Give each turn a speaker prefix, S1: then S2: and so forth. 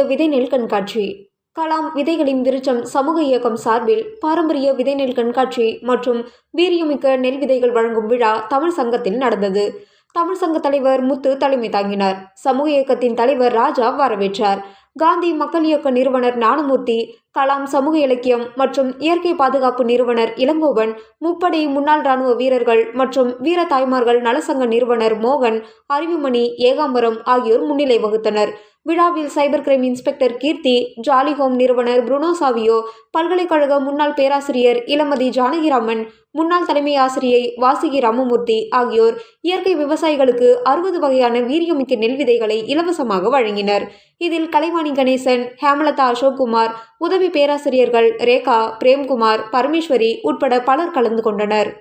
S1: விதை நெல் கண்காட்சி. கலாம் விதைகளின் விருட்சம் சமூக இயக்கம் சார்பில் பாரம்பரிய விதை நெல் கண்காட்சி மற்றும் வீரியமிக்க நெல் விதைகள் வழங்கும் விழா தமிழ் சங்கத்தில் நடந்தது. தமிழ் சங்க தலைவர் முத்து தலைமை தாங்கினார். சமூக இயக்கத்தின் தலைவர் ராஜா வரவேற்றார். காந்தி மக்கள் இயக்க நிறுவனர் ஞானமூர்த்தி, கலாம் சமூக இலக்கியம் மற்றும் இயற்கை பாதுகாப்பு நிறுவனர் இளங்கோவன், முப்படை முன்னாள் ராணுவ வீரர்கள் மற்றும் வீர தாய்மார்கள் நலசங்க நிறுவனர் மோகன், அறிவுமணி, ஏகாம்பரம் ஆகியோர் முன்னிலை வகுத்தனர். விழாவில் சைபர் கிரைம் இன்ஸ்பெக்டர் கீர்த்தி, ஜாலி ஹோம் நிறுவனர் புருனோ சாவியோ, பல்கலைக்கழக முன்னாள் பேராசிரியர் இளமதி ஜானகிராமன், முன்னாள் தலைமை ஆசிரியை வாசுகி ராமமூர்த்தி ஆகியோர் இயற்கை விவசாயிகளுக்கு 60 வகையான வீரியமிக்க நெல் விதைகளை இலவசமாக வழங்கினர். இதில் கலைவாணி கணேசன், ஹேமலதா அசோக்குமார், உதவி பேராசிரியர்கள் ரேகா, பிரேம்குமார், பரமேஸ்வரி உட்பட பலர் கலந்து கொண்டனர்.